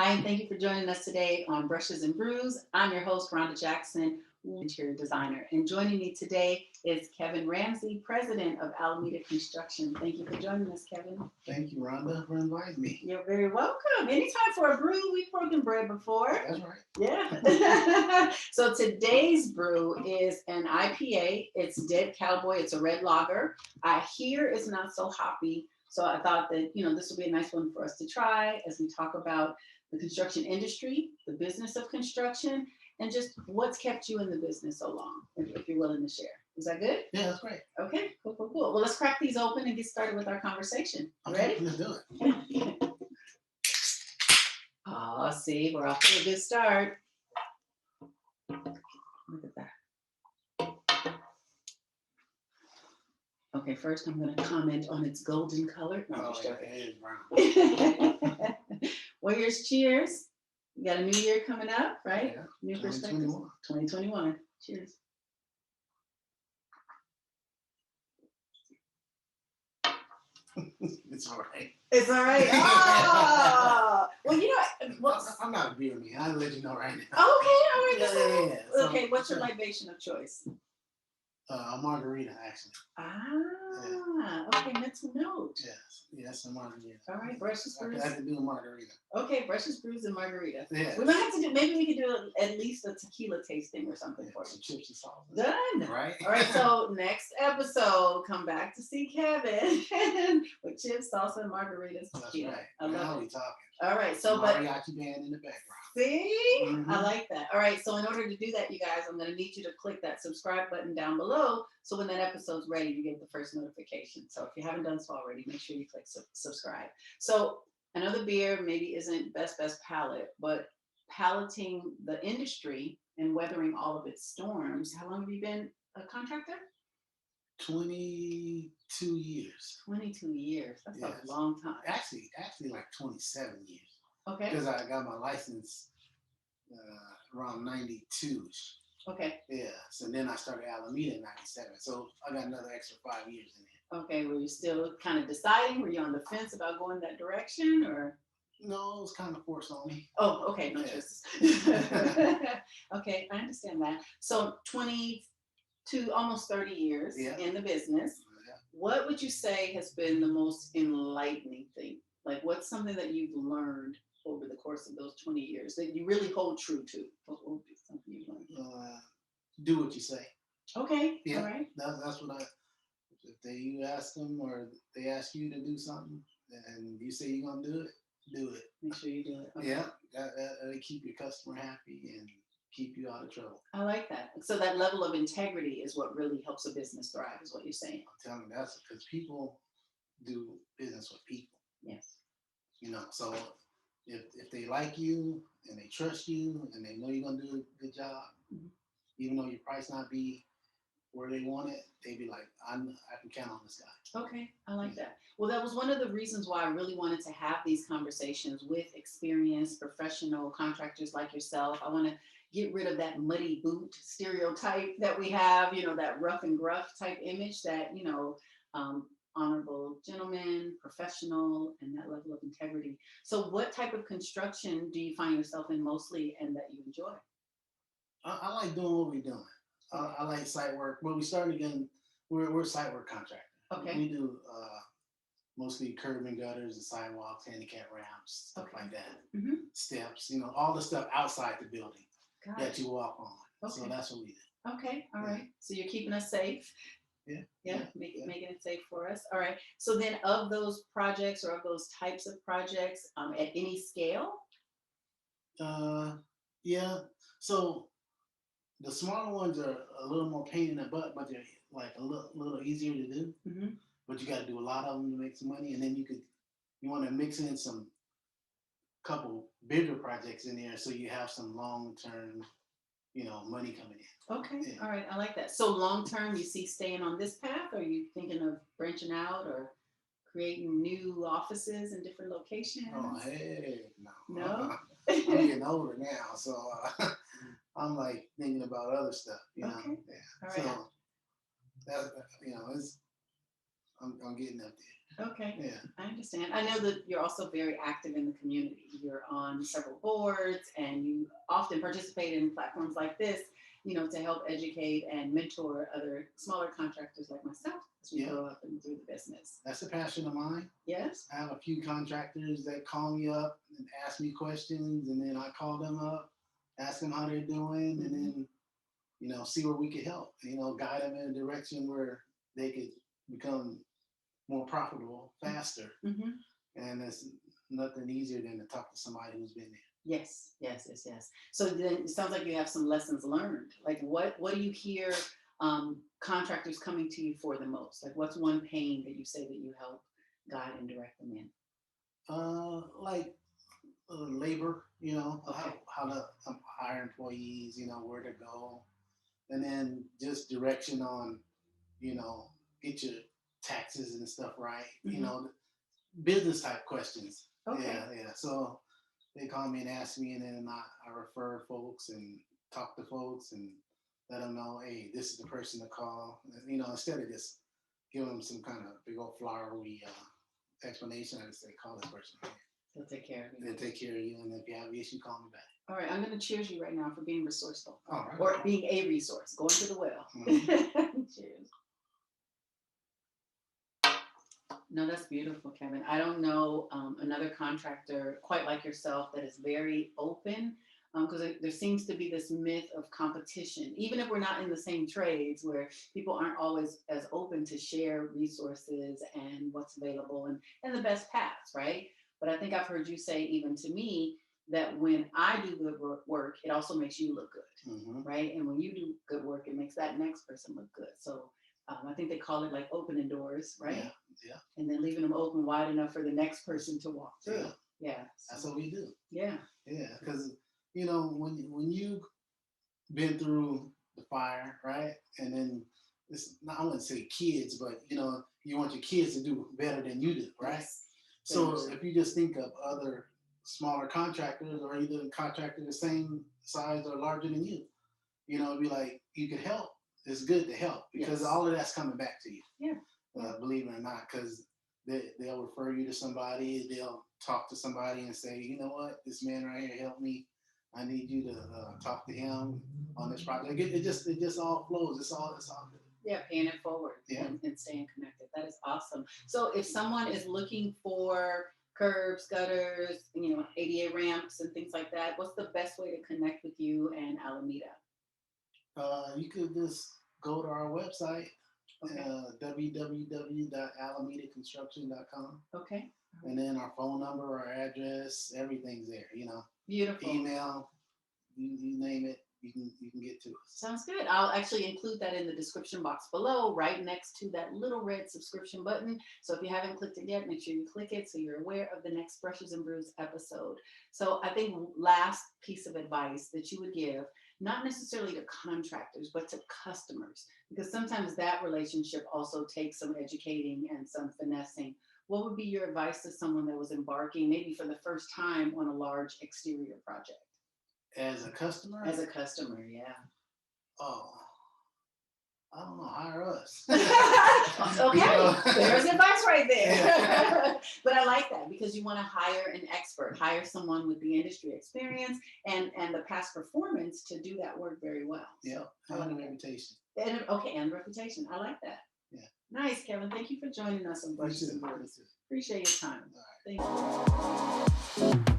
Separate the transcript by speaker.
Speaker 1: Hi, and thank you for joining us today on Brushes and Brews. I'm your host, Rhonda Jackson, interior designer. And joining me today is Kevin Ramsey, president of Alameda Construction. Thank you for joining us, Kevin.
Speaker 2: Thank you, Rhonda, for inviting me.
Speaker 1: You're very welcome. Anytime for a brew. We've broken bread before.
Speaker 2: That's right.
Speaker 1: Yeah. So today's brew is an IPA. It's Dead Cowboy. It's a red lager. I hear it's not so hoppy. So I thought that, this would be a nice one for us to try as we talk about the construction industry, the business of construction, and just what's kept you in the business so long, if you're willing to share. Is that good?
Speaker 2: Yeah, that's great.
Speaker 1: Okay, cool. Well, let's crack these open and get started with our conversation.
Speaker 2: Okay,
Speaker 1: Ready?
Speaker 2: let's do it.
Speaker 1: Oh, see, we're off to a good start. Look at that. Okay, first I'm going to comment on its golden color. No,
Speaker 2: it is brown.
Speaker 1: Well, here's cheers. We got a new year coming up, right?
Speaker 2: Yeah.
Speaker 1: New perspectives. 2021. Cheers.
Speaker 2: It's all right.
Speaker 1: It's all right. Oh! Well,
Speaker 2: I'm not a beer man. I'll let you know right now.
Speaker 1: Okay, all right.
Speaker 2: Yeah.
Speaker 1: Okay, what's your libation of choice?
Speaker 2: A margarita, actually.
Speaker 1: Okay, mental note.
Speaker 2: Yes, a margarita.
Speaker 1: All right, Brushes, Brews.
Speaker 2: I can do a margarita.
Speaker 1: Okay, Brushes, Brews, and margarita.
Speaker 2: Yeah.
Speaker 1: We might have to do, maybe we could do at least a tequila tasting or something for you.
Speaker 2: Some chips and sauce.
Speaker 1: Done.
Speaker 2: Right.
Speaker 1: All right, so next episode, come back to see Kevin with chips, salsa, and margaritas.
Speaker 2: That's
Speaker 1: Tequila.
Speaker 2: right.
Speaker 1: I love
Speaker 2: now
Speaker 1: it.
Speaker 2: we talking.
Speaker 1: All right, so
Speaker 2: mariachi band in the background.
Speaker 1: See,
Speaker 2: Mm-hmm.
Speaker 1: I like that. All right, so in order to do that, you guys, I'm going to need you to click that subscribe button down below. So when that episode's ready, you get the first notification. So if you haven't done so already, make sure you click subscribe. So another beer maybe isn't best palate, but palating the industry and weathering all of its storms. How long have you been a contractor?
Speaker 2: 22 years.
Speaker 1: 22 years. That's a long time.
Speaker 2: Actually, like 27 years.
Speaker 1: Okay.
Speaker 2: Because I got my license around 92-ish.
Speaker 1: Okay.
Speaker 2: Yeah. So then I started Alameda in 97. So I got another extra 5 years in there.
Speaker 1: Okay. Were you still kind of deciding? Were you on the fence about going that direction, or?
Speaker 2: No, it was kind of forced on me.
Speaker 1: Oh, okay. No choices. Okay, I understand that. So 22, almost 30 years in the business.
Speaker 2: Yeah.
Speaker 1: What would you say has been the most enlightening thing? Like, what's something that you've learned over the course of those 20 years that you really hold true to? What would be something you learned?
Speaker 2: Do what you say.
Speaker 1: Okay.
Speaker 2: Yeah.
Speaker 1: All right.
Speaker 2: That's what if you ask them or they ask you to do something and you say you're going to do it.
Speaker 1: Make sure you do it. Okay.
Speaker 2: Yeah. That'll keep your customer happy and keep you out of trouble.
Speaker 1: I like that. So that level of integrity is what really helps a business thrive, is what you're saying.
Speaker 2: I'm telling you, that's because people do business with people.
Speaker 1: Yes.
Speaker 2: So if they like you and they trust you and they know you're gonna do a good job, even though your price not be where they want it, they be like, I can count on this guy.
Speaker 1: Okay, I like that. Well, that was one of the reasons why I really wanted to have these conversations with experienced professional contractors like yourself. I want to get rid of that muddy boot stereotype that we have, that rough and gruff type image that, honorable gentleman, professional, and that level of integrity. So what type of construction do you find yourself in mostly and that you enjoy?
Speaker 2: I like doing what we're doing. I like site work. Well, we started again, we're a site work contractor.
Speaker 1: Okay.
Speaker 2: We do mostly curb and gutters and sidewalks, handicap ramps, stuff like that.
Speaker 1: Mm-hmm.
Speaker 2: Steps, all the stuff outside the building that you walk on.
Speaker 1: Okay.
Speaker 2: So that's what we do.
Speaker 1: Okay, all right. So you're keeping us safe.
Speaker 2: Yeah.
Speaker 1: Making it safe for us. All right. So then of those projects or of those types of projects at any scale?
Speaker 2: Yeah. So the smaller ones are a little more pain in the butt, but they're like a little easier to do.
Speaker 1: Mm-hmm.
Speaker 2: But you got to do a lot of them to make some money. And then you want to mix in some couple bigger projects in there so you have some long-term money coming in.
Speaker 1: Okay. Yeah. All right. I like that. So long term, you see staying on this path, or are you thinking of branching out or creating new offices in different locations?
Speaker 2: Oh, hey, no.
Speaker 1: No?
Speaker 2: I'm getting older now, so I'm like thinking about other stuff,
Speaker 1: Okay.
Speaker 2: Yeah.
Speaker 1: All right.
Speaker 2: So that, it's I'm getting up there.
Speaker 1: Okay.
Speaker 2: Yeah.
Speaker 1: I understand. I know that you're also very active in the community. You're on several boards and you often participate in platforms like this, to help educate and mentor other smaller contractors like myself as we
Speaker 2: Yeah.
Speaker 1: grow up and through the business.
Speaker 2: That's a passion of mine.
Speaker 1: Yes.
Speaker 2: I have a few contractors that call me up and ask me questions, and then I call them up, ask them how they're doing, and then see where we could help. Guide them in a direction where they could become more profitable faster.
Speaker 1: Mm-hmm.
Speaker 2: And it's nothing easier than to talk to somebody who's been there.
Speaker 1: Yes, yes, yes, yes. So then it sounds like you have some lessons learned. Like what do you hear contractors coming to you for the most? Like what's one pain that you say that you help guide and direct them in?
Speaker 2: Like labor,
Speaker 1: Okay.
Speaker 2: how to hire employees, where to go, and then just direction on, get your taxes and stuff right, business type questions.
Speaker 1: Okay.
Speaker 2: Yeah. So they call me and ask me, and then I refer folks and talk to folks and let them know, hey, this is the person to call. Instead of just giving them some kind of big old flowery explanation, I just say, call this person.
Speaker 1: They'll take care of you.
Speaker 2: They'll take care of you, and if you have an issue, call me back.
Speaker 1: All right, I'm going to cheers you right now for being resourceful
Speaker 2: All right.
Speaker 1: or being a resource, going to the well. Cheers. No, that's beautiful, Kevin. I don't know another contractor quite like yourself that is very open because there seems to be this myth of competition, even if we're not in the same trades, where people aren't always as open to share resources and what's available and the best paths, right? But I think I've heard you say, even to me, that when I do good work, it also makes you look good, right? And when you do good work, it makes that next person look good. So I think they call it like opening doors, right?
Speaker 2: Yeah.
Speaker 1: And then leaving them open wide enough for the next person to walk through. Yeah.
Speaker 2: That's what we do.
Speaker 1: Yeah.
Speaker 2: Yeah, because when you've been through the fire, right, and then I wouldn't say kids, but you want your kids to do better than you do, right?
Speaker 1: Yes.
Speaker 2: So if you just think of other smaller contractors or either contractor the same size or larger than you, it'd be like you could help. It's good to help because all of that's coming back to you.
Speaker 1: Yeah.
Speaker 2: Believe it or not, because they'll refer you to somebody, they'll talk to somebody and say, you know what, this man right here helped me. I need you to talk to him on this project. It just all flows. It's all good.
Speaker 1: Yeah, paying it forward and staying connected. That is awesome. So if someone is looking for curbs, gutters, ADA ramps and things like that, what's the best way to connect with you and Alameda?
Speaker 2: You could just go to our website,
Speaker 1: Okay.
Speaker 2: www.alamedaconstruction.com.
Speaker 1: Okay.
Speaker 2: And then our phone number, our address, everything's there.
Speaker 1: Beautiful.
Speaker 2: Email, you name it, you can get to us.
Speaker 1: Sounds good. I'll actually include that in the description box below, right next to that little red subscription button. So if you haven't clicked it yet, make sure you click it so you're aware of the next Brushes and Brews episode. So I think last piece of advice that you would give, not necessarily to contractors, but to customers, because sometimes that relationship also takes some educating and some finessing. What would be your advice to someone that was embarking maybe for the first time on a large exterior project?
Speaker 2: As a customer?
Speaker 1: As a customer, yeah.
Speaker 2: Oh, I don't know, hire us.
Speaker 1: Okay, there's advice right there. But I like that because you want to hire an expert, hire someone with the industry experience and the past performance to do that work very well.
Speaker 2: Yeah, and a reputation.
Speaker 1: And the reputation. I like that.
Speaker 2: Yeah.
Speaker 1: Nice, Kevin. Thank you for joining us on Brushes and Brews. Appreciate your time.
Speaker 2: All right.
Speaker 1: Thank you.